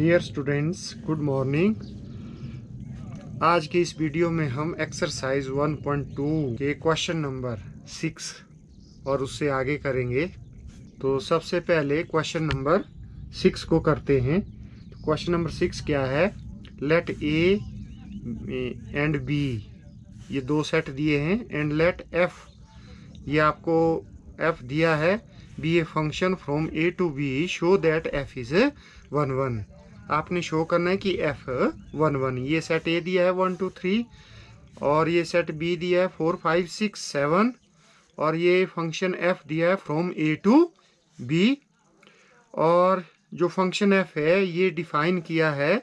Dear students, good morning. आज के इस वीडियो में हम एक्सरसाइज 1.2 के क्वेश्चन नंबर 6 और उससे आगे करेंगे। तो सबसे पहले क्वेश्चन नंबर 6 को करते हैं। तो क्वेश्चन नंबर 6 क्या है? लेट ए एंड बी, ये दो सेट दिए हैं, एंड लेट एफ, ये आपको एफ दिया है, B A function from A to B, show that F is 1 1। आपने शो करना है कि एफ 1 1, ये सेट ए दिया है 1 2 3, और ये सेट बी दिया है 4 5 6 7, और ये फंक्शन एफ दिया है फ्रॉम ए टू बी। और जो फंक्शन एफ है ये डिफाइन किया है,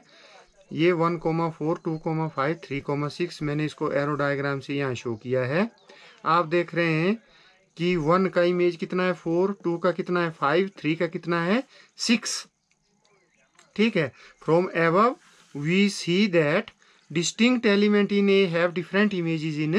ये 1,4 2,5 3,6, मैंने इसको एरो डायग्राम से यहाँ शो किया है। आप देख रहे हैं कि 1 का इमेज कितना है 4, 2 का कितना है 5, 3 का कितना है 6। ठीक है। From above we see that distinct element in A have different images in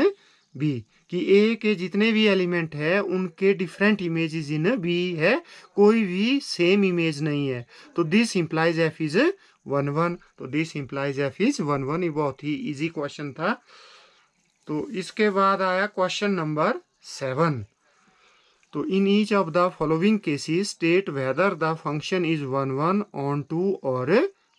B, कि ए के जितने भी एलिमेंट है उनके डिफरेंट इमेजेस इन बी है, कोई भी सेम इमेज नहीं है। तो दिस इंप्लाइज एफ इज 1 1। तो दिस इंप्लाइज एफ इज 1 1। ये बहुत ही इजी क्वेश्चन था। तो इसके बाद आया क्वेश्चन नंबर 7। तो in each of the following cases state whether the function is 1 1 on 2 और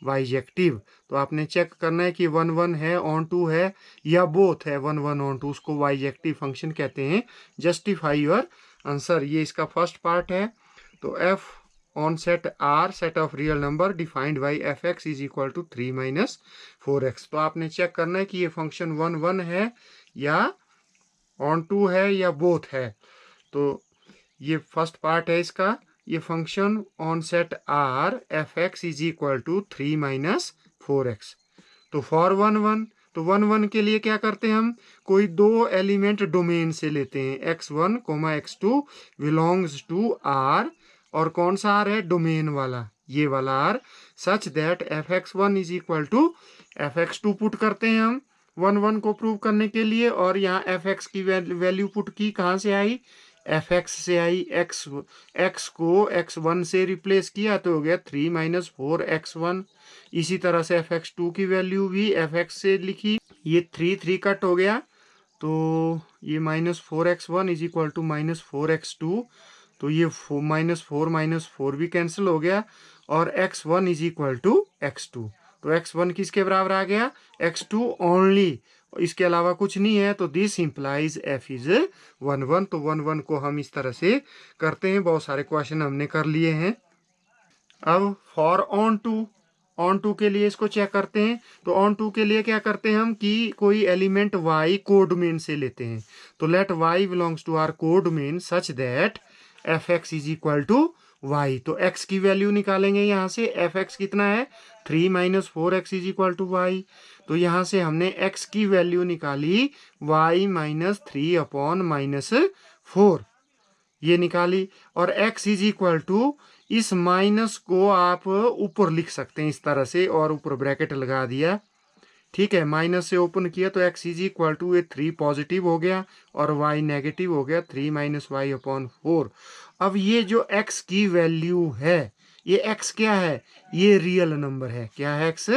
बाइजेक्टिव। तो आपने चेक करना है कि 1 1 है, ऑन 2 है, या बोथ है 1 1 ऑन 2, उसको बाइजेक्टिव फंक्शन कहते हैं। जस्टिफाई योर आंसर, ये इसका फर्स्ट पार्ट है। तो F on set R, set of real number defined by F x is equal to 3 - 4x। तो आपने चेक करना है कि ये फंक्शन 1 1 है, या ऑन 2 है, या बोथ है। तो ये फर्स्ट पार्ट है इसका। ये function on set R F x is equal to 3 - 4x। तो फॉर 1 1, तो 1 1 के लिए क्या करते हैं हम, कोई दो एलिमेंट डोमेन से लेते हैं, x1, x2 belongs to are, और कौन सा आर है, डोमेन वाला, ये वाला R, such that F X 1 is equal to F X 2 put करते हैं हम 1 1 को प्रूव करने के लिए। और यहाँ एफ एक्स की वैल्यू पुट की, कहाँ से आई, एफ एक्स से आई। एक्स को x1 से रिप्लेस किया तो हो गया 3 - 4x1। इसी तरह से एफ एक्स 2 की वैल्यू भी एफ एक्स से लिखी, ये 3 3 कट हो गया, तो ये -4x1 is equal to -4x2। तो ये -4 - 4 भी कैंसिल हो गया, और x1 is equal to x2। तो x1 किसके बराबर आ गया, x2 ओनली, इसके अलावा कुछ नहीं है। तो दिस इंप्लाइज एफ इज 1 1। तो 1 1 को हम इस तरह से करते हैं। बहुत सारे क्वेश्चन हमने कर लिए हैं। अब for onto, onto के लिए इसको चेक करते हैं। तो ऑन टू के लिए क्या करते हैं हम, कि कोई एलिमेंट y कोडोमेन से लेते हैं। तो let y belongs to R codomain such that F x is equal to y। तो x की वैल्यू निकालेंगे यहाँ से, एफ एक्स कितना है 3 - 4x is equal to y। तो यहाँ से हमने x की वैल्यू निकाली y - 3 - 4, ये निकाली। और x इज इक्वल टू, इस माइनस को आप ऊपर लिख सकते हैं इस तरह से, और ऊपर ब्रैकेट लगा दिया। ठीक है, माइनस से ओपन किया तो x इज इक्वल टू, ये 3 पॉजिटिव हो गया और y नेगेटिव हो गया, 3 - y/4। अब ये जो x की वैल्यू है, ये x क्या है, ये रियल नंबर है। क्या है, x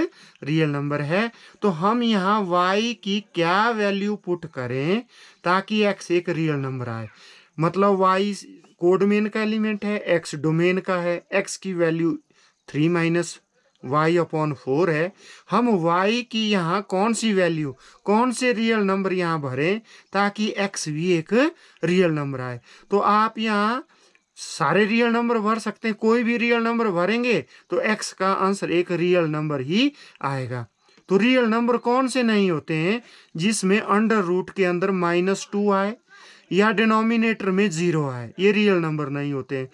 रियल नंबर है। तो हम यहाँ y की क्या वैल्यू पुट करें ताकि x एक रियल नंबर आए। मतलब y कोडोमेन का एलिमेंट है, x डोमेन का है, x की वैल्यू 3 - y/4 है। हम y की यहाँ कौन सी वैल्यू, कौन से रियल नंबर यहाँ भरें ताकि x भी एक रियल नंबर आए। तो आप यहाँ सारे रियल नंबर भर सकते हैं, कोई भी रियल नंबर भरेंगे तो x का आंसर एक रियल नंबर ही आएगा। तो रियल नंबर कौन से नहीं होते हैं, जिसमें अंडर रूट के अंदर -2 आए या डिनोमिनेटर में 0 आए, ये रियल नंबर नहीं होते हैं।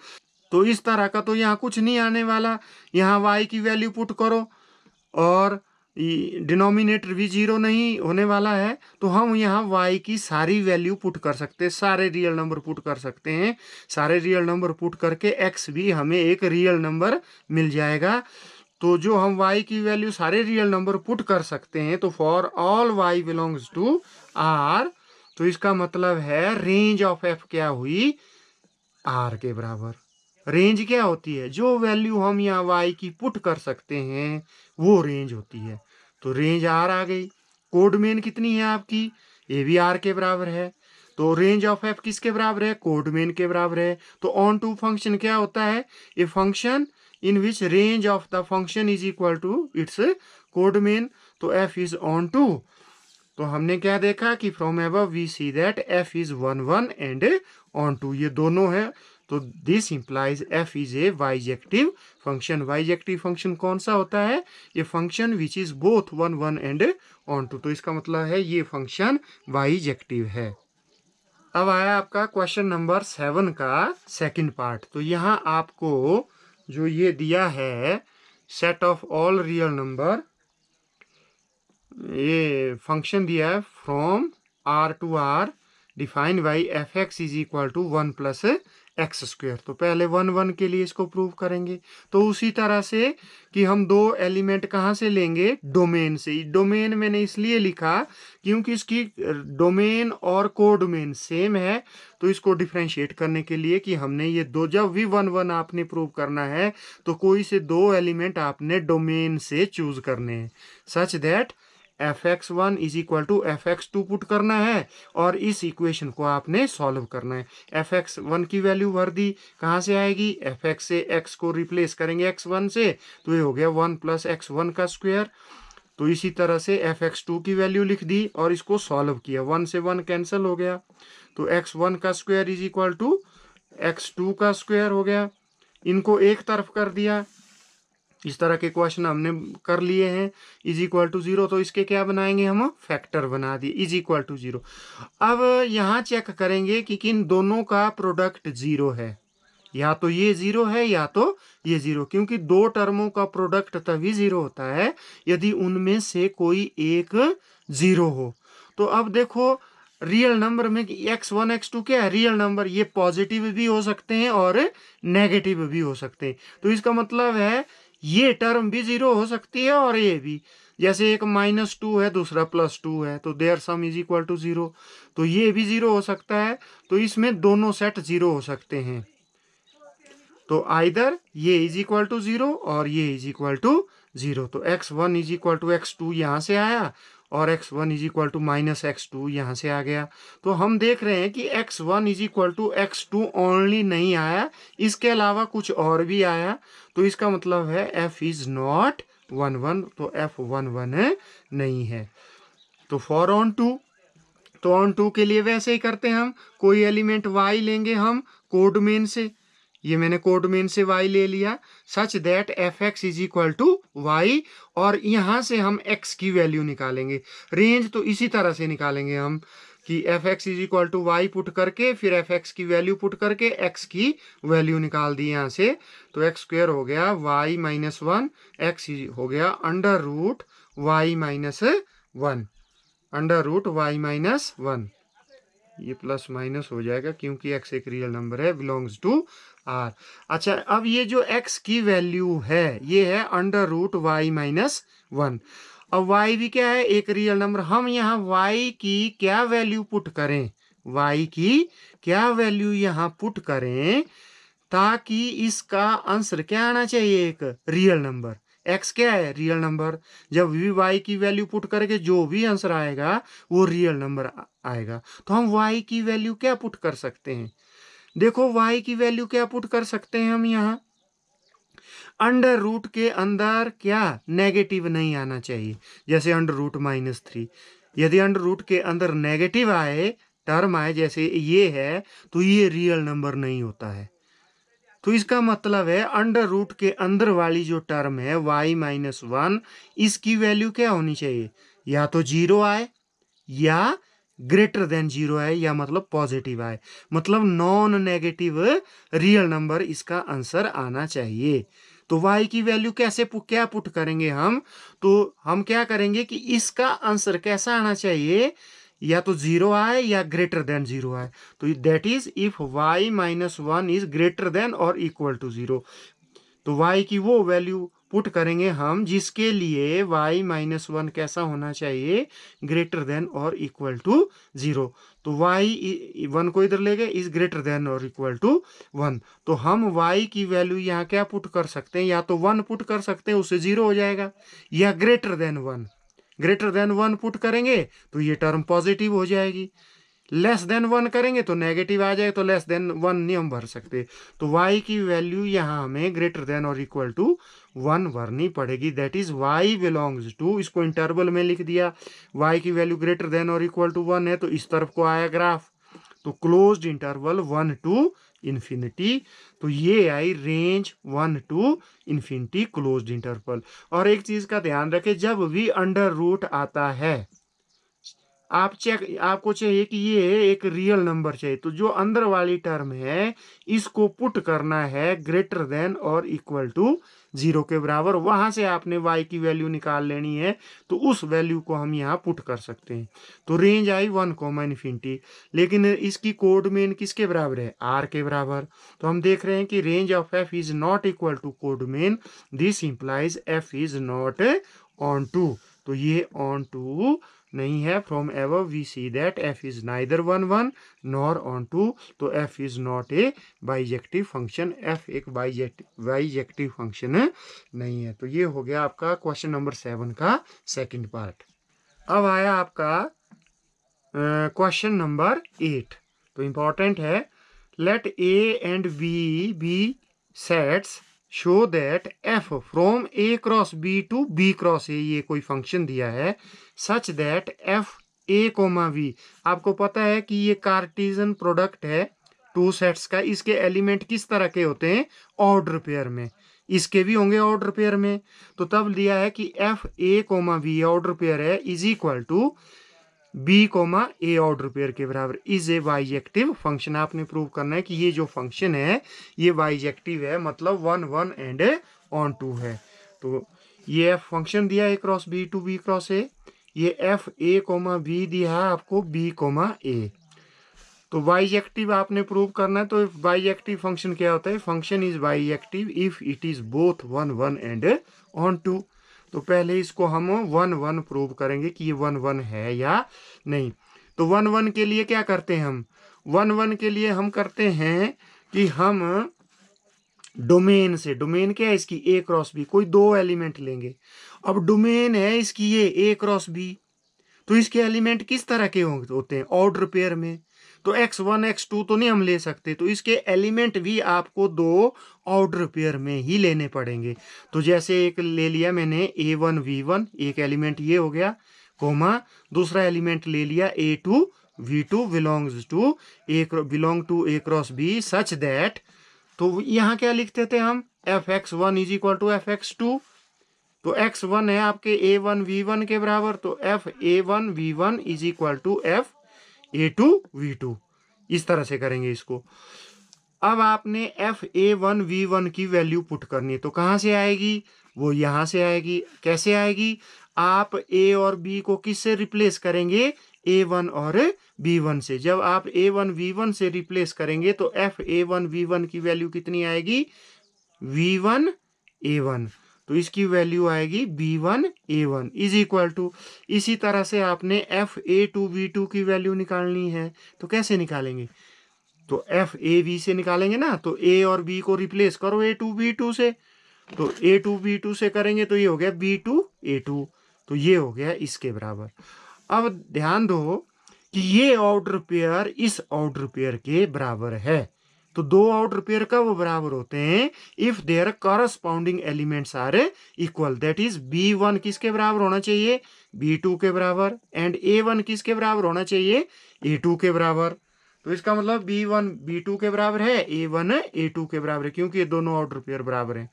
तो इस तरह का तो यहाँ कुछ नहीं आने वाला। यहाँ y की वैल्यू पुट करो और डिनोमिनेटर भी 0 नहीं होने वाला है, तो हम यहाँ y की सारी वैल्यू पुट कर सकते हैं, सारे रियल नंबर पुट कर सकते हैं। सारे रियल नंबर पुट करके x भी हमें एक रियल नंबर मिल जाएगा। तो जो हम y की वैल्यू सारे रियल नंबर पुट कर सकते हैं, तो for all y belongs to r, तो इसका मतलब है रेंज ऑफ f क्या हुई, r के बराबर। रेंज क्या होती है, जो वैल्यू हम यहाँ वाई की पुट कर सकते हैं वो रेंज होती है। तो रेंज आर आ गई। कोड मेन कितनी है आपकी, ए भी आर के बराबर है। तो रेंज ऑफ एफ किसके बराबर है, कोड मेन के बराबर है। तो ऑन टू फंक्शन क्या होता है, a function in which range of the function is equal to its codomain. तो एफ इज ऑन टू। तो हमने क्या देखा कि from above we see that F is 1 1 and onto, ये दोनों है। तो this implies F is a bijective function. Bijective function कौन सा होता है, ये function which is both 1 1 and onto. तो इसका मतलब है ये फंक्शन बाइजेक्टिव है। अब आया आपका क्वेश्चन नंबर 7 का सेकंड पार्ट। तो यहाँ आपको जो ये दिया है set of all real number, ये फंक्शन दिया है from R to R defined by F x is equal to 1 plus X square. तो पहले 1 1 के लिए इसको प्रूव करेंगे। तो उसी तरह से कि हम दो एलिमेंट कहाँ से लेंगे, डोमेन से। डोमेन मैंने इसलिए लिखा क्योंकि इसकी डोमेन और कोडोमेन सेम है। तो इसको डिफ्रेंशिएट करने के लिए कि हमने ये दो, जब भी 1 1 आपने प्रूव करना है तो कोई से दो एलिमेंट आपने डोमेन से चूज करने हैं, such that fx1 is equal to fx2 put करना है और इस इक्वेशन को आपने सॉल्व करना है। fx1 की वैल्यू भर दी, कहाँ से आएगी, fx से x को रिप्लेस करेंगे x1 से, तो ये हो गया 1 प्लस x1 का स्क्वायर। तो इसी तरह से fx2 की वैल्यू लिख दी और इसको सॉल्व किया, 1 से 1 कैंसिल हो गया। तो x1 का square is equal to x2 का स्क्वायर हो गया। इनको एक तरफ कर दिया, इस तरह के क्वेश्चन हमने कर लिए हैं। इज इक्वल टू 0, तो इसके क्या बनाएंगे हम, फैक्टर बना दिए, इज इक्वल टू 0। अब यहाँ चेक करेंगे कि किन दोनों का प्रोडक्ट 0 है, या तो ये 0 है या तो ये 0, क्योंकि दो टर्मों का प्रोडक्ट तभी 0 होता है यदि उनमें से कोई एक 0 हो। तो अब देखो रियल नंबर में x1 x2 क्या है, रियल नंबर, ये पॉजिटिव भी हो सकते हैं और नेगेटिव भी हो सकते हैं। तो इसका मतलब है ये टर्म भी 0 हो सकती है और ये भी, जैसे एक -2 है दूसरा +2 है, तो there sum is equal to 0। तो ये भी 0 हो सकता है। तो इसमें दोनों सेट 0 हो सकते हैं। तो आइदर ये इज इक्वल टू 0 और ये इज इक्वल टू 0। तो x1 is equal to x2 यहाँ से आया और x1 is equal to -x2 यहाँ से आ गया। तो हम देख रहे हैं कि x1 is equal to x2 only नहीं आया, इसके अलावा कुछ और भी आया। तो इसका मतलब है f इज नॉट 1 1, तो f 1 1 नहीं है। तो फॉर ऑन टू, तो ऑन टू के लिए वैसे ही करते हैं, हम कोई एलिमेंट y लेंगे हम कोड मेन से, ये मैंने कोड मेन से y ले लिया, such that F x is equal to y, और यहाँ से हम x की वैल्यू निकालेंगे। रेंज तो इसी तरह से निकालेंगे हम कि f x is equal to y put करके फिर एफ एक्स की वैल्यू पुट करके x की वैल्यू निकाल दी यहाँ से। तो एक्स स्क्वेयर हो गया y -1, x हो गया under root y -1, under root y -1। ये प्लस माइनस हो जाएगा क्योंकि x एक रियल नंबर है, बिलोंग्स टू r। अच्छा, अब ये जो x की वैल्यू है ये है अंडर रूट y -1। अब y भी क्या है, एक रियल नंबर। हम यहाँ y की क्या वैल्यू पुट करें, y की क्या वैल्यू यहाँ पुट करें ताकि इसका आंसर क्या आना चाहिए, एक रियल नंबर। x क्या है, रियल नंबर। जब भी y की वैल्यू पुट करके जो भी आंसर आएगा वो रियल नंबर आएगा। तो हम y की वैल्यू क्या पुट कर सकते हैं, देखो y की वैल्यू क्या पुट कर सकते हैं हम यहाँ, अंडर रूट के अंदर क्या नेगेटिव नहीं आना चाहिए, जैसे अंडर रूट -3। यदि अंडर रूट के अंदर नेगेटिव आए, टर्म आए जैसे ये है, तो ये रियल नंबर नहीं होता है। तो इसका मतलब है अंडर रूट के अंदर वाली जो टर्म है y -1, इसकी वैल्यू क्या होनी चाहिए, या तो 0 आए या ग्रेटर देन 0 आए, या मतलब पॉजिटिव आए, मतलब नॉन नेगेटिव रियल नंबर इसका आंसर आना चाहिए। तो y की वैल्यू कैसे क्या पुट करेंगे हम, तो हम क्या करेंगे कि इसका आंसर कैसा आना चाहिए, या तो 0 आए या ग्रेटर देन 0 आए। तो that is if y -1 is greater than और इक्वल टू 0। तो y की वो वैल्यू पुट करेंगे हम जिसके लिए y माइनस वन कैसा होना चाहिए, ग्रेटर देन और इक्वल टू 0। तो y वन को इधर ले गए, इज ग्रेटर देन और इक्वल टू 1। तो हम y की वैल्यू यहाँ क्या पुट कर सकते हैं, या तो 1 पुट कर सकते हैं, उससे 0 हो जाएगा, या greater than 1। Greater than 1 put करेंगे तो ये टर्म पॉजिटिव हो जाएगी, लेस देन 1 करेंगे तो नेगेटिव आ जाएगा, तो लेस देन 1 नहीं हम भर सकते। तो y की वैल्यू यहाँ हमें ग्रेटर देन और इक्वल टू 1 भरनी पड़ेगी। That is y belongs to, इसको इंटरवल में लिख दिया, y की वैल्यू ग्रेटर देन और इक्वल टू 1 है तो इस तरफ को आया ग्राफ, तो क्लोज्ड इंटरवल 1 टू इन्फिनिटी। तो ये आई range 1 to infinity closed interval. और एक चीज का ध्यान रखें, जब भी अंडर रूट आता है आपको चाहिए कि ये एक रियल नंबर चाहिए, तो जो अंदर वाली टर्म है इसको पुट करना है ग्रेटर देन और इक्वल टू 0 के बराबर। वहां से आपने y की वैल्यू निकाल लेनी है, तो उस वैल्यू को हम यहाँ पुट कर सकते हैं। तो रेंज आई 1 कॉमा इन्फिनिटी, लेकिन इसकी कोड मेन किसके बराबर है, r के बराबर। तो हम देख रहे हैं कि range of f is not equal to codomain, this implies f is not onto. तो ये ऑन टू नहीं है। From above we see that f is neither 1 1 nor onto, तो f is not a bijective function, f एक bijective function नहीं है। तो ये हो गया आपका क्वेश्चन नंबर 7 का सेकंड पार्ट। अब आया आपका क्वेश्चन नंबर 8, तो इंपॉर्टेंट है। Let a and b B sets show that f from a cross b to b cross a, ये कोई फंक्शन दिया है, such that f a comma v, आपको पता है कि ये कार्टेशियन प्रोडक्ट है टू सेट्स का, इसके एलिमेंट किस तरह के होते हैं, ऑर्डर पेयर में, इसके भी होंगे ऑर्डर पेयर में। तो तब दिया है कि f a comma v order pair है, is equal to b comma a order pair के बराबर, इज ए बाइजेक्टिव फंक्शन। आपने प्रूव करना है कि ये जो फंक्शन है ये बाइजेक्टिव है, मतलब 1 1 एंड ऑन टू है। तो ये f फंक्शन दिया a cross b to b cross a, ये f a कोमा b दिया है आपको b कोमा a। तो बाइजेक्टिव आपने प्रूव करना है। तो बाइजेक्टिव फंक्शन क्या होता है, function is bijective if it is both 1 1 and onto. तो पहले इसको हम 1 1 प्रूव करेंगे कि ये 1 1 है या नहीं। तो 1 1 के लिए क्या करते हैं हम, 1 1 के लिए हम करते हैं कि हम डोमेन से, डोमेन क्या है इसकी a क्रॉस b, कोई दो एलिमेंट लेंगे। अब डोमेन है इसकी ये a क्रॉस b, तो इसके एलिमेंट किस तरह के होते हैं, ऑर्डर पेयर में। तो x1 x2 तो नहीं हम ले सकते, तो इसके एलिमेंट भी आपको दो ऑर्डर पेयर में ही लेने पड़ेंगे। तो जैसे एक ले लिया मैंने a1 v1, एक एलिमेंट ये हो गया, कोमा दूसरा एलिमेंट ले लिया a2 v2 belong to a cross b such that, तो यहाँ क्या लिखते थे हम, fx1 is equal to fx2। तो x1 है आपके a1 v1 के बराबर, तो f a1 v1 is equal to f a2 v2, इस तरह से करेंगे इसको। अब आपने f a1 v1 की वैल्यू पुट करनी है, तो कहाँ से आएगी, वो यहाँ से आएगी। कैसे आएगी, आप a और b को किससे रिप्लेस करेंगे, a1 और b1 से। जब आप a1 v1 से रिप्लेस करेंगे तो f a1 v1 की वैल्यू कितनी आएगी, v1 a1, तो इसकी वैल्यू आएगी b1 a1 is equal to, इसी तरह से आपने f a2 v2 की वैल्यू निकालनी है। तो कैसे निकालेंगे, तो f a b से निकालेंगे ना, तो a और b को रिप्लेस करो a2 b2 से, तो a2 b2 से करेंगे तो ये हो गया b2 a2, तो ये हो गया इसके बराबर। अब ध्यान दो कि ये ऑर्डर पेयर इस ऑर्डर पेयर के बराबर है। तो दो ऑर्डर पेयर का वो बराबर होते हैं if there corresponding elements are equal, that is b1 किसके बराबर होना चाहिए, b2 के बराबर, एंड a1 किसके बराबर होना चाहिए, a2 के बराबर। तो इसका मतलब b1 b2 के बराबर है, a1 a2 के बराबर है, क्योंकि ये दोनों ऑर्डर पेयर बराबर हैं।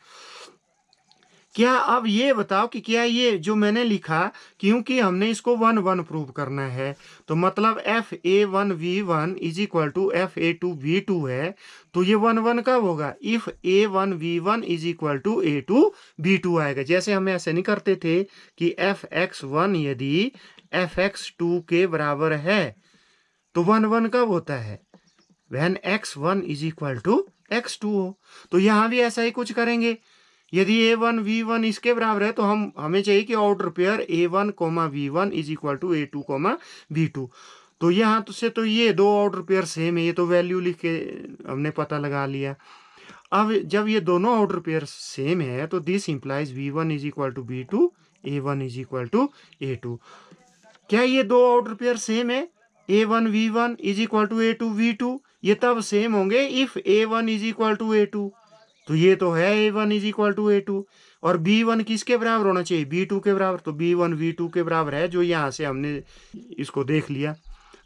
क्या अब ये बताओ कि क्या ये जो मैंने लिखा, क्योंकि हमने इसको 1 1 प्रूव करना है, तो मतलब f a1 v1 is equal to f a2 v2 है, तो ये 1 1 कब होगा, if a1 v1 is equal to a2 b2 आएगा। जैसे हम ऐसे नहीं करते थे कि fx1 यदि fx2 के बराबर है तो 1 1 कब होता है, when x1 is equal to x2 हो। तो यहां भी ऐसा ही कुछ करेंगे। यदि A1 V1 इसके बराबर है तो हमें चाहिए कि outer pair A1 V1 is equal to A2 V2। तो यहाँ से तो ये दो आउटर पेयर सेम है, ये तो वैल्यू लिख के हमने पता लगा लिया। अब जब ये दोनों आउटर पेयर सेम है तो this implies V1 is equal to V2, A1 is equal to A2। क्या ये दो आउटर पेयर सेम है? A1 V1 is equal to A2 V2, ये तब सेम होंगे if A1 is equal to A2। तो ये तो है A1 is equal to A2, और B1 किसके बराबर होना चाहिए? B2 के बराबर। तो B1 V2 के बराबर है, जो यहाँ से हमने इसको देख लिया।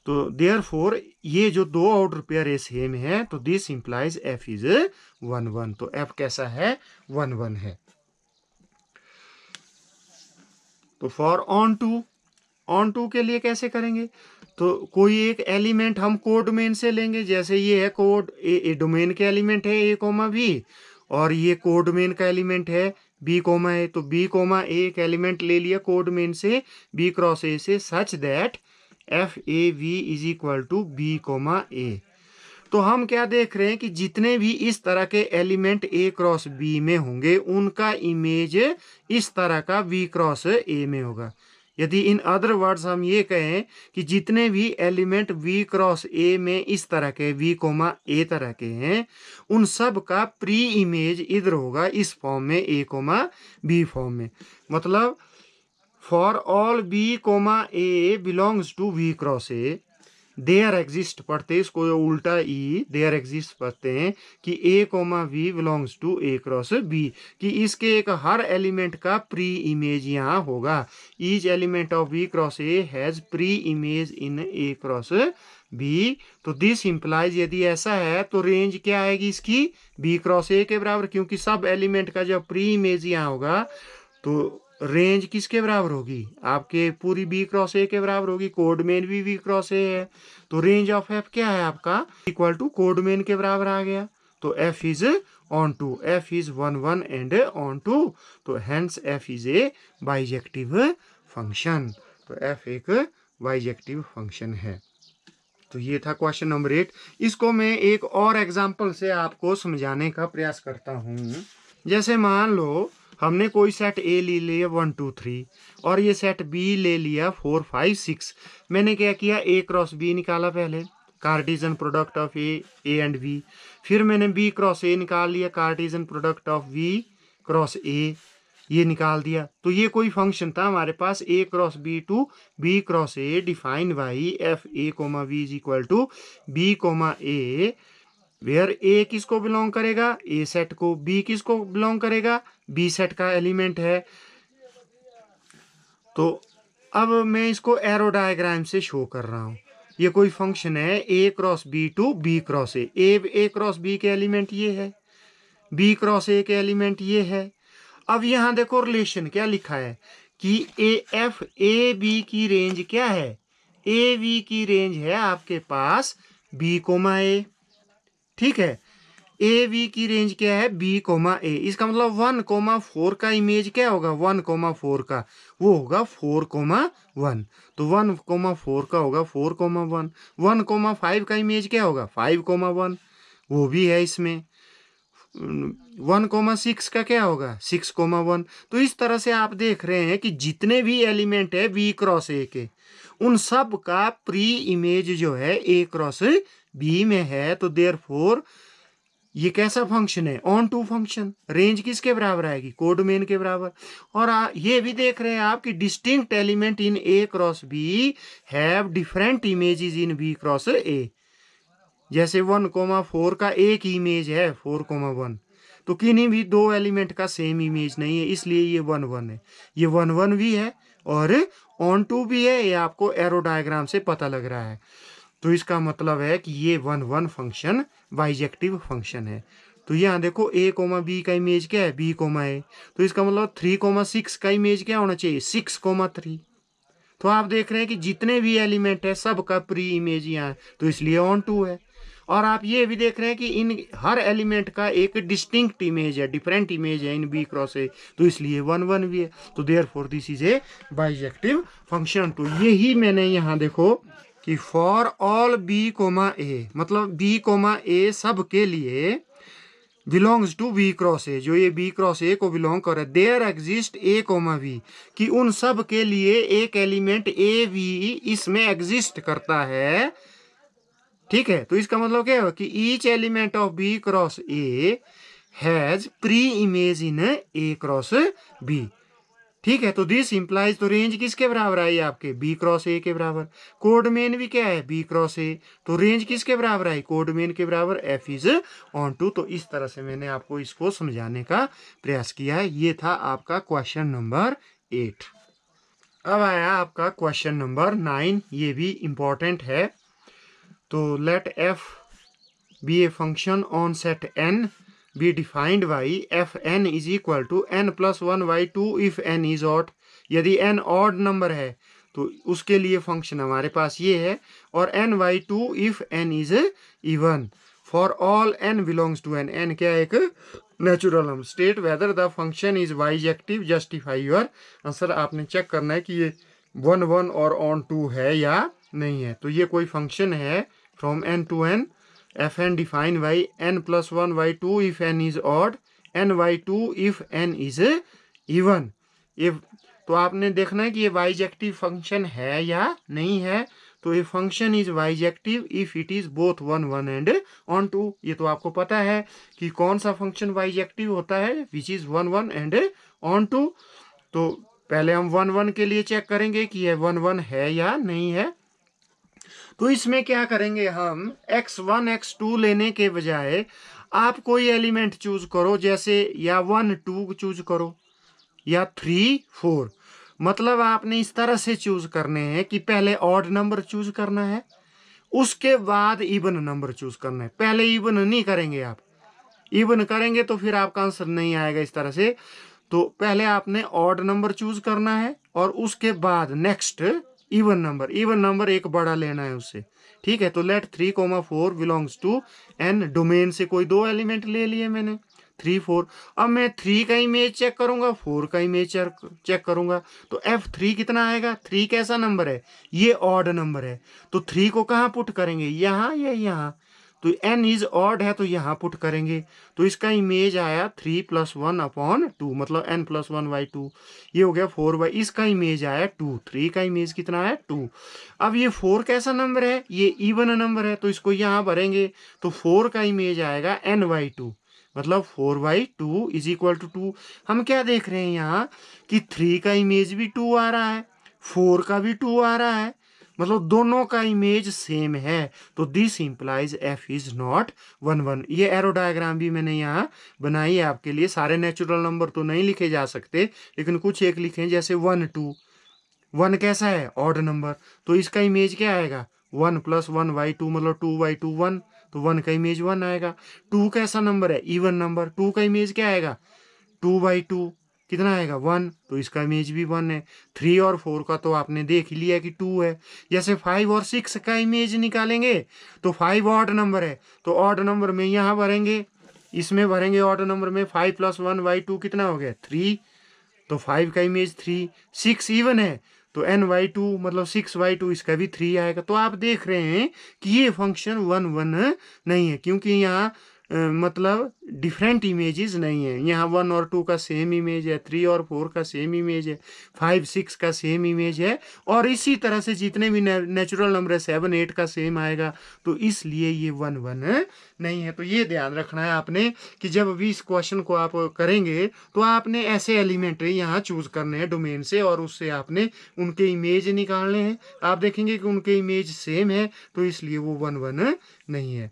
तो देयरफॉर ये जो दो आउटर पेयर है सेम है, तो दिस इंप्लाइज F इज 1 1। तो F कैसा है? 1 1 है। तो फॉर ऑन टू के लिए कैसे करेंगे? तो कोई एक एलिमेंट हम कोड डोमेन से लेंगे, जैसे ये है कोड ए डोमेन के एलिमेंट है A, B, और ये कोड डोमेन का एलिमेंट है B, A। तो B, A एक एलिमेंट ले लिया कोड डोमेन से B क्रॉस A से, such that FAV is equal to B, A। तो हम क्या देख रहे हैं कि जितने भी इस तरह के एलिमेंट A क्रॉस B में होंगे उनका इमेज इस तरह का B क्रॉस A में होगा। यदि इन अदर वर्ड्स हम ये कहें कि जितने भी एलिमेंट V क्रॉस A में इस तरह के V, A तरह के हैं, उन सब का प्री इमेज इधर होगा इस फॉर्म में A, B फॉर्म में। मतलब for all B, A belongs to V cross A, there exist पढ़ते इसको उल्टा देयर एग्जिस्ट पढ़ते हैं कि A, V belongs to A cross B, कि इसके एक हर एलिमेंट का प्री इमेज यहाँ होगा। Each element of B cross A has preimage in A cross B। तो दिस इंप्लाइज, यदि ऐसा है तो रेंज क्या आएगी इसकी? B क्रॉस A के बराबर, क्योंकि सब एलिमेंट का जब प्री इमेज यहाँ होगा तो रेंज किसके बराबर होगी? आपके पूरी B क्रॉस A के बराबर होगी। कोड मेन भी V क्रॉस A है, तो रेंज ऑफ F क्या है आपका? इक्वल टू कोड मेन के बराबर आ गया। तो F is onto, F is 1 1 and onto. तो hence F is a bijective function. तो F एक बाइजेक्टिव फंक्शन है। तो ये था क्वेश्चन नंबर 8। इसको मैं एक और एग्जांपल से आपको समझाने का प्रयास करता हूँ। जैसे मान लो हमने कोई सेट A ले लिया 1 2 3, और ये सेट B ले लिया 4 5 6। मैंने क्या किया? A क्रॉस B निकाला पहले, Cartesian product of A and B। फिर मैंने B क्रॉस A निकाल लिया, Cartesian product of B cross A, ये निकाल दिया। तो ये कोई फंक्शन था हमारे पास A cross B to B cross A defined by FA, B is equal to B, A, where A किसको बिलोंग करेगा? A सेट को। B किसको बिलोंग करेगा? B सेट का एलिमेंट है। तो अब मैं इसको एरो डायग्राम से शो कर रहा हूँ। ये कोई फंक्शन है A cross B to B cross A। A cross B के एलिमेंट ये है, B क्रॉस A के एलिमेंट ये है। अब यहाँ देखो रिलेशन क्या लिखा है कि AF AB की रेंज क्या है? AB की रेंज है आपके पास B, A। ठीक है, AB की रेंज क्या है? B, A। इसका मतलब 1, 4 का इमेज क्या होगा? 1, 4 का वो होगा 4, 1। तो 1, 4 का होगा 4, 1। 1, 5 का इमेज क्या होगा? 5, 1। वो भी है इसमें। 1, 6 का क्या होगा? 6, 1। तो इस तरह से आप देख रहे हैं कि जितने भी एलिमेंट है B क्रॉस A के, उन सब का प्री इमेज जो है A क्रॉस B में है। तो देयरफॉर ये कैसा फंक्शन है? On to function. रेंज किसके बराबर आएगी? कोड डोमेन के बराबर। और ये भी देख रहे हैं आप कि distinct element in A cross B have different images in B cross A। जैसे 1, 4 का एक इमेज है 4, 1, तो किन्हीं भी दो एलिमेंट का सेम इमेज नहीं है, इसलिए ये 1 1 है। ये 1 1 भी है और ऑन टू भी है, ये आपको एरो डायग्राम से पता लग रहा है। तो इसका मतलब है कि ये 1 1 फंक्शन बाइजेक्टिव फंक्शन है। तो यहाँ देखो A, B का इमेज क्या है? B, A। तो इसका मतलब 3, 6 का इमेज क्या होना चाहिए? 6, 3। तो आप देख रहे हैं कि जितने भी एलिमेंट है सबका प्री इमेज यहाँ है, तो इसलिए ऑन टू है। और आप ये भी देख रहे हैं कि इन हर एलिमेंट का एक डिस्टिंक्ट इमेज है, डिफरेंट इमेज है इन B क्रॉस A, तो इसलिए 1 1 भी है। तो therefore this is a bijective function. तो यही मैंने यहाँ देखो कि फॉर ऑल B, A, मतलब B, A सब के लिए belongs to B cross A, जो ये बी क्रॉस ए को बिलोंग करे, there exist A comma B, कि उन सब के लिए एक एलिमेंट ए बी इसमें एग्जिस्ट करता है। ठीक है, तो इसका मतलब क्या है कि each element of B cross A has preimage in A cross B. ठीक है, तो दिस इंप्लाइज, तो रेंज किसके बराबर आई आपके, बी क्रॉस ए के बराबर। कोड मेन भी क्या है, बी क्रॉस ए, तो रेंज किसके बराबर आई, कोड मेन के बराबर, एफ इज ऑन टू। तो इस तरह से मैंने आपको इसको समझाने का प्रयास किया है। ये था आपका क्वेश्चन नंबर 8। अब आया आपका क्वेश्चन नंबर 9, ये भी इंपॉर्टेंट है। तो let F be A function on set N be defined by fn is equal to n plus 1 by 2 if n is odd। यदि n odd नंबर है तो उसके लिए फंक्शन हमारे पास ये है, और n by 2 if n is even for all n belongs to n। n क्या है, एक natural number. State whether the function is bijective, justify your answer. आपने चेक करना है कि ये 1 1 और ऑन 2 है या नहीं है। तो ये कोई फंक्शन है from n to n, fn defined by n plus 1 by 2 if n is odd, n by 2 if n is even। ये तो आपने देखना है कि ये बाइजेक्टिव फंक्शन है या नहीं है। तो ये function is bijective if it is both 1 1 and on 2। ये तो आपको पता है कि कौन सा फंक्शन बाइजेक्टिव होता है, विच इज 1 1 एंड ऑन 2। तो पहले हम 1 1 के लिए चेक करेंगे कि ये 1 1 है या नहीं है। तो इसमें क्या करेंगे हम, x1 x2 लेने के बजाय आप कोई एलिमेंट चूज करो, जैसे या 1 2 चूज करो या 3 4। मतलब आपने इस तरह से चूज करने हैं कि पहले ऑड नंबर चूज करना है, उसके बाद इवन नंबर चूज करना है। पहले इवन नहीं करेंगे, आप इवन करेंगे तो फिर आपका आंसर नहीं आएगा इस तरह से। तो पहले आपने ऑड नंबर चूज करना है और उसके बाद नेक्स्ट इवन नंबर एक बड़ा लेना है उससे। ठीक है, तो let 3 4 belongs to N, domain से कोई दो एलिमेंट ले लिए मैंने 3 4। अब मैं 3 का इमेज चेक करूंगा, 4 का इमेज चेक करूंगा। तो F3 कितना आएगा, 3 कैसा नंबर है, ये ऑड नंबर है। तो 3 को कहाँ पुट करेंगे, यहाँ या यहाँ। तो n इज ऑड है तो यहाँ पुट करेंगे। तो इसका इमेज आया 3 + 1 अपॉन 2, मतलब n + 1 by 2। ये हो गया 4 बाई, इसका इमेज आया 2, 3 का इमेज कितना है 2। अब ये 4 कैसा नंबर है, ये इवन नंबर है, तो इसको यहाँ भरेंगे। तो 4 का इमेज आएगा n/2, मतलब 4/2 इज इक्वल टू 2। हम क्या देख रहे हैं यहाँ कि 3 का इमेज भी 2 आ रहा है, 4 का भी 2 आ रहा है, मतलब दोनों का इमेज सेम है। तो this implies F is not 1 1। ये एरो डायग्राम भी मैंने यहाँ बनाई है आपके लिए। सारे नेचुरल नंबर तो नहीं लिखे जा सकते, लेकिन कुछ एक लिखे, जैसे 1 2। 1 कैसा है, ऑड नंबर, तो इसका इमेज क्या आएगा 1 + 1/2, मतलब 2/2 1। तो 1 का इमेज 1 आएगा। 2 कैसा नंबर है, इवन नंबर, 2 का इमेज क्या आएगा 2/2, कितना आएगा 1। तो इसका इमेज भी 1 है। 3 और 4 का तो आपने देख ही लिया कि 2 है। जैसे 5 और 6 का इमेज निकालेंगे तो 5 ऑड नंबर है, तो ऑड नंबर में यहाँ भरेंगे, इसमें भरेंगे ऑड नंबर में। 5 + 1/2 कितना हो गया 3, तो 5 का इमेज 3। 6 इवन है तो n/2, मतलब 6/2, इसका भी 3 आएगा। तो आप देख रहे हैं कि ये फंक्शन 1 1 नहीं है, क्योंकि यहाँ मतलब डिफरेंट इमेजेस नहीं है। यहाँ 1 और 2 का सेम इमेज है, 3 और 4 का सेम इमेज है, 5 6 का सेम इमेज है, और इसी तरह से जितने भी नेचुरल नंबर है 7 8 का सेम आएगा। तो इसलिए ये 1 1 नहीं है। तो ये ध्यान रखना है आपने कि जब भी इस क्वेश्चन को आप करेंगे तो आपने ऐसे एलिमेंट यहाँ चूज करने हैं डोमेन से, और उससे आपने उनके इमेज निकालने हैं। आप देखेंगे कि उनके इमेज सेम है, तो इसलिए वो 1 1 नहीं है।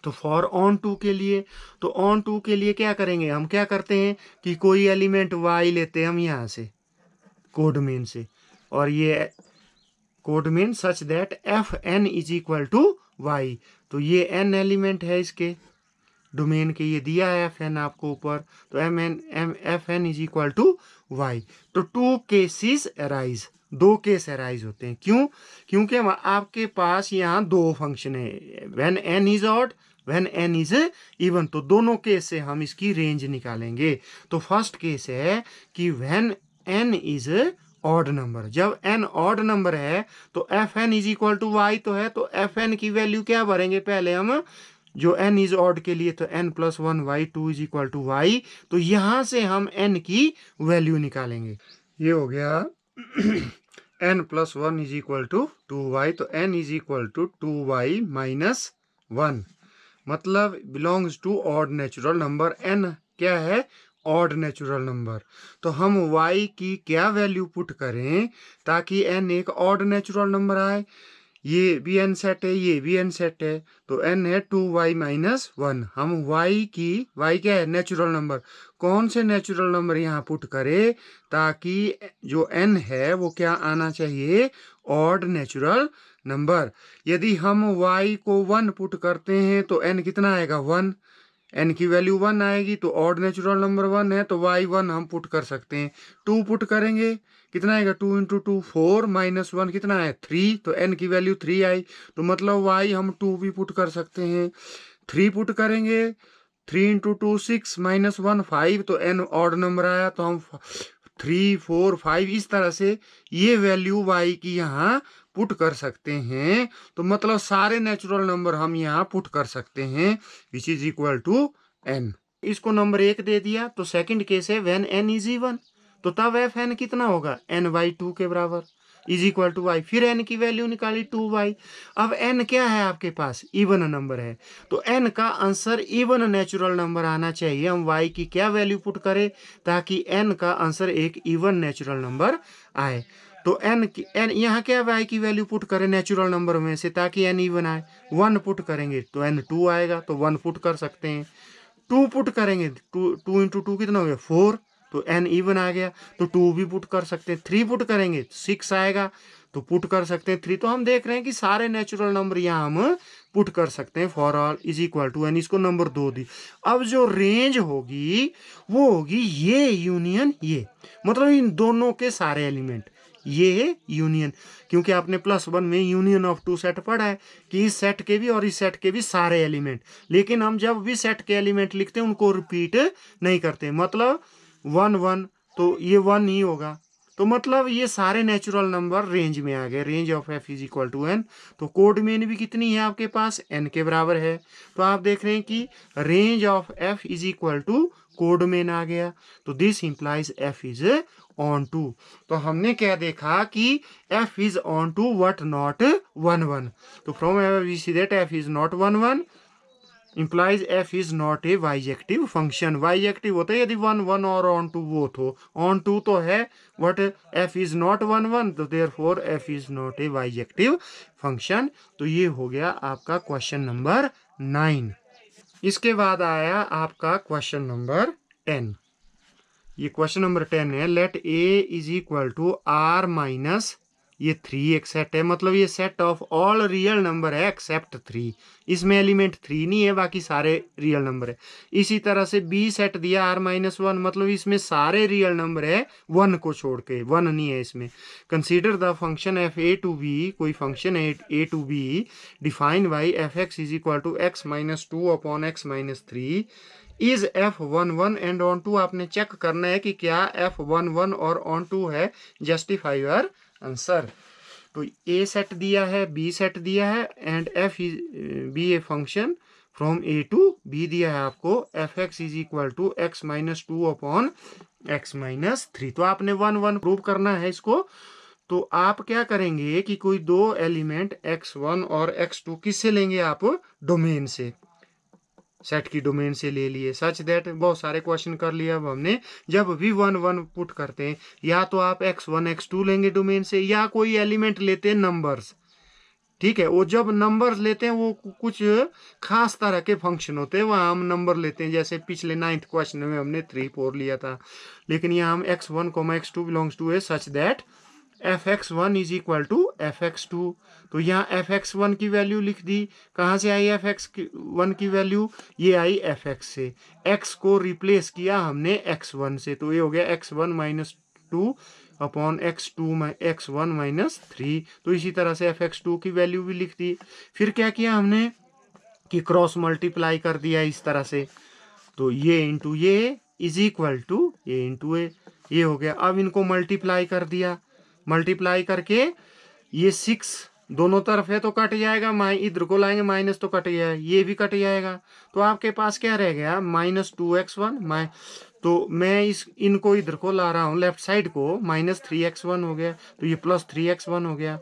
तो फॉर ऑन 2 के लिए, तो ऑन 2 के लिए क्या करेंगे, हम क्या करते हैं कि कोई एलिमेंट y लेते हैं हम यहाँ से कोडमेन से, और ये codomain such that fn is equal to y। तो ये n एलिमेंट है इसके डोमेन के, ये दिया है fn आपको ऊपर, तो fn is equal to y। तो 2 केसेस अराइज, 2 केस अराइज होते हैं। क्यों, क्योंकि आपके पास यहाँ 2 फंक्शन है, when n is odd, when n is even. तो दोनों केस से हम इसकी रेंज निकालेंगे। तो फर्स्ट केस है कि when n is odd number, जब n ऑड नंबर है तो fn is equal to y तो है, तो fn की वैल्यू क्या भरेंगे, पहले हम जो n इज ऑड के लिए तो n plus one y two is equal to y. तो यहां से हम n की वैल्यू निकालेंगे। ये हो गया n plus one is equal to two y. तो n is equal to two y minus one, मतलब belongs to odd natural number. n क्या है? Odd natural number. तो हम y की क्या वैल्यू पुट करें ताकि n एक ऑड नेचुरल नंबर आए? ये भी n सेट है, ये भी n सेट है, तो n है 2y माइनस वन। हम y क्या है? Natural number. कौन से नेचुरल नंबर यहाँ पुट करें ताकि जो n है वो क्या आना चाहिए? Odd natural number. यदि हम y को 1 पुट करते हैं तो n कितना आएगा? 1। n की वैल्यू 1 आएगी तो ऑड नेचुरल नंबर 1 है, तो y 1 हम पुट कर सकते हैं। 2 पुट करेंगे, कितना आएगा? 2 इंटू टू 4 माइनस 1 कितना है? 3। तो n की वैल्यू 3 आई, तो मतलब y हम 2 भी पुट कर सकते हैं। 3 पुट करेंगे, 3 इंटू टू 6 माइनस 1 5, तो n ऑड नंबर आया, तो हम 3 4 5 इस तरह से ये वैल्यू y की यहाँ पुट कर सकते हैं। तो मतलब सारे नेचुरल नंबर हम यहाँ पुट कर सकते हैं which is equal to n। इसको नंबर 1 दे दिया, तो सेकंड केस है व्हेन n इज इवन, तो तब एफ एन कितना होगा? n बाई 2 के बराबर इज इक्वल टू वाई। फिर n की वैल्यू निकाली 2y। अब n क्या है आपके पास? इवन नंबर है, तो n का आंसर इवन नेचुरल नंबर आना चाहिए। हम y की क्या वैल्यू पुट करें ताकि n का आंसर एक इवन नेचुरल नंबर आए? तो n यहाँ क्या y की वैल्यू पुट करें नेचुरल नंबर में से ताकि n इवन आए? 1 पुट करेंगे तो n 2 आएगा, तो 1 पुट कर सकते हैं। 2 पुट करेंगे, 2 इंटू टू कितना हो गया? 4, तो n इवन आ गया, तो 2 भी पुट कर सकते हैं। 3 पुट करेंगे 6 आएगा, तो पुट कर सकते हैं 3। तो हम देख रहे हैं कि सारे नेचुरल नंबर यहाँ हम पुट कर सकते हैं। For all is equal to n, इसको नंबर 2 दी। अब जो रेंज होगी वो होगी ये यूनियन ये, मतलब इन दोनों के सारे एलिमेंट, ये यूनियन, क्योंकि आपने +1 में यूनियन ऑफ टू सेट पढ़ा है कि इस सेट के भी और इस सेट के भी सारे एलिमेंट। लेकिन हम जब भी सेट के एलिमेंट लिखते हैं उनको रिपीट नहीं करते, मतलब 1 1 तो ये 1 ही होगा। तो मतलब ये सारे नेचुरल नंबर रेंज में आ गए। Range of f is equal to n। तो कोड मेन भी कितनी है आपके पास? n के बराबर है। तो आप देख रहे हैं कि range of f is equal to codomain आ गया। तो this implies f is onto. तो हमने क्या देखा कि f is onto what? Not 1 1। तो from we see that f is not 1 1 implies f is not a bijective function। bijective होता है यदि 1 1 और on to both हो। on to तो है, what f is not 1 1, तो therefore f is not a bijective function। तो ये हो गया आपका क्वेश्चन नंबर 9। इसके बाद आया आपका क्वेश्चन नंबर 10। ये क्वेश्चन नंबर 10 है, let a is equal to r minus ये 3 एक सेट है, मतलब ये set of all real number है एक्सेप्ट 3। इसमें एलिमेंट 3 नहीं है, बाकी सारे रियल नंबर है। इसी तरह से बी सेट दिया r-1, मतलब इसमें सारे रियल नंबर है 1 को छोड़ के, 1 नहीं है इसमें। Consider the function f a to b, कोई फंक्शन है a to b defined by F x is equal to x minus 2 upon x minus 3 is f11 and onto. आपने चेक करना है कि क्या f11 और ऑन टू है, justify your answer. तो ए सेट दिया है, बी सेट दिया है, and f is be A function from A to b दिया है आपको, f x is equal to x minus 2 upon x minus 3। तो आपने 1 1 प्रूव करना है इसको। तो आप क्या करेंगे कि कोई दो एलिमेंट x1 और x2 किससे लेंगे? आप डोमेन से, सेट की डोमेन से ले लिए। सच दैट बहुत सारे क्वेश्चन कर लिए। अब हमने जब भी 1 1 पुट करते हैं, या तो आप x1 x2 लेंगे डोमेन से, या कोई एलिमेंट लेते हैं नंबर्स। ठीक है, वो जब नंबर्स लेते हैं वो कुछ खास तरह के फंक्शन होते हैं, वहाँ हम नंबर लेते हैं। जैसे पिछले 9th क्वेश्चन में हमने 3 4 लिया था, लेकिन यहाँ हम x1 x2 बिलोंग्स टू है such that f(x1) is equal to f(x2)। तो यहाँ f(x1) की वैल्यू लिख दी। कहाँ से आई f(x1) की वैल्यू? ये आई f(x) से। x को रिप्लेस किया हमने x1 से, तो ये हो गया x1 minus 2 upon x1 minus 3। तो इसी तरह से f(x2) की वैल्यू भी लिख दी। फिर क्या किया हमने कि क्रॉस मल्टीप्लाई कर दिया इस तरह से। तो ये इंटू ये इज इक्वल टू ये इंटू ये हो गया। अब इनको मल्टीप्लाई कर दिया, मल्टीप्लाई करके ये 6 दोनों तरफ है तो कट जाएगा, इधर को लाएंगे माइनस तो कट गया, ये भी कट जाएगा। तो आपके पास क्या रह गया, -2x1 तो मैं इनको इधर को ला रहा हूँ लेफ्ट साइड को, -3x1 हो गया, तो ये +3x1 हो गया।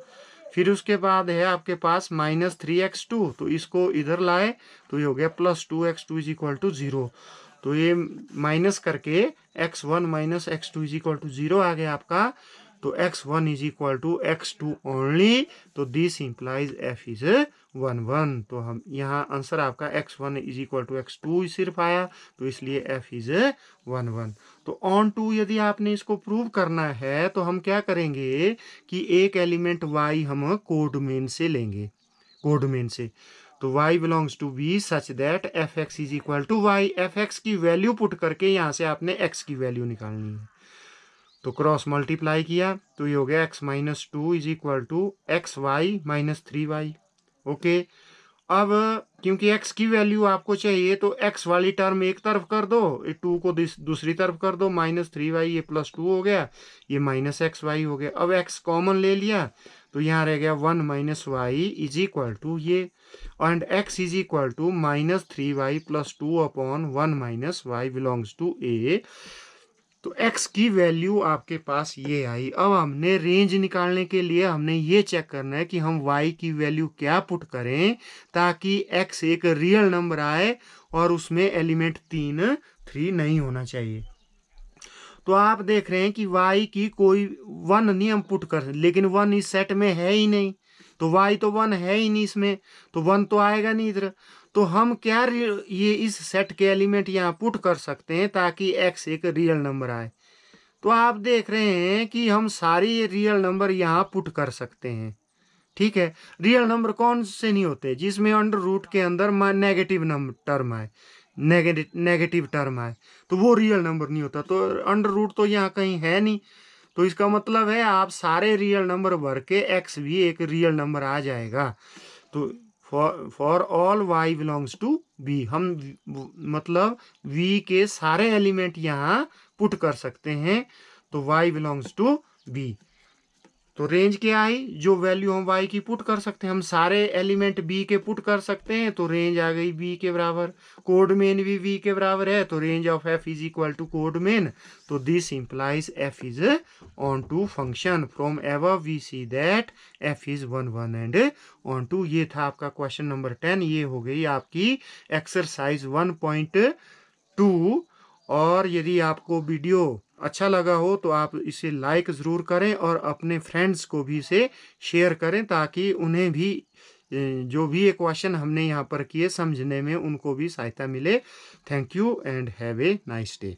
फिर उसके बाद है आपके पास -3x2, तो इसको इधर लाए तो ये हो गया +2x2 = 0। तो ये माइनस करके x1 - x2 = 0 आ गया आपका। तो x1 = x2 ओनली, तो दिस इंप्लाइज f इज 1 1। तो हम यहाँ आंसर आपका x1 = x2 सिर्फ आया, तो इसलिए f इज 1 1। तो ऑन टू यदि आपने इसको प्रूव करना है तो हम क्या करेंगे कि एक एलिमेंट y हम कोड डोमेन से लेंगे, कोड डोमेन से। तो y belongs to b such that fx = y। fx की वैल्यू पुट करके यहाँ से आपने x की वैल्यू निकालनी है। तो क्रॉस मल्टीप्लाई किया तो ये हो गया x - 2 = xy - 3y। ओके, अब क्योंकि x की वैल्यू आपको चाहिए तो x वाली टर्म एक तरफ कर दो, 2 को दूसरी तरफ कर दो, -3y, ये +2 हो गया, ये -xy हो गया। अब x कॉमन ले लिया तो यहाँ रह गया 1 - y = ये, and x = -3y + 2/1 - y belongs to a। तो x की वैल्यू आपके पास ये आई। अब हमने रेंज निकालने के लिए हमने ये चेक करना है कि हम y की वैल्यू क्या पुट करें ताकि x एक रियल नंबर आए और उसमें एलिमेंट 3 नहीं होना चाहिए। तो आप देख रहे हैं कि y की कोई 1 नहीं हम पुट कर, लेकिन 1 इस सेट में है ही नहीं, तो y तो 1 है ही नहीं इसमें, तो 1 तो आएगा नहीं इधर। तो हम क्या ये इस सेट के एलिमेंट यहाँ पुट कर सकते हैं ताकि x एक रियल नंबर आए। तो आप देख रहे हैं कि हम सारे ये रियल नंबर यहाँ पुट कर सकते हैं। ठीक है, रियल नंबर कौन से नहीं होते, जिसमें अंडर रूट के अंदर नेगेटिव नंबर टर्म आए, नेगेटिव टर्म आए, तो वो रियल नंबर नहीं होता। तो अंडर रूट तो यहाँ कहीं है नहीं, तो इसका मतलब है आप सारे रियल नंबर भर के x भी एक रियल नंबर आ जाएगा। तो for all y belongs to b, हम मतलब v के सारे एलिमेंट यहाँ पुट कर सकते हैं, तो y बिलोंग्स टू b। तो रेंज क्या आई, जो वैल्यू हम y की पुट कर सकते हैं, हम सारे एलिमेंट b के पुट कर सकते हैं, तो रेंज आ गई b के बराबर। कोड मेन भी v के बराबर है, तो range of f = codomain. तो this implies f is onto function. From above we see that f is 1 1 and onto. ये था आपका क्वेश्चन नंबर 10। ये हो गई आपकी एक्सरसाइज 1.2। और यदि आपको वीडियो अच्छा लगा हो तो आप इसे लाइक ज़रूर करें और अपने फ्रेंड्स को भी इसे शेयर करें ताकि उन्हें भी जो भी ये क्वेश्चन हमने यहाँ पर किए समझने में उनको भी सहायता मिले। Thank you and have a nice day.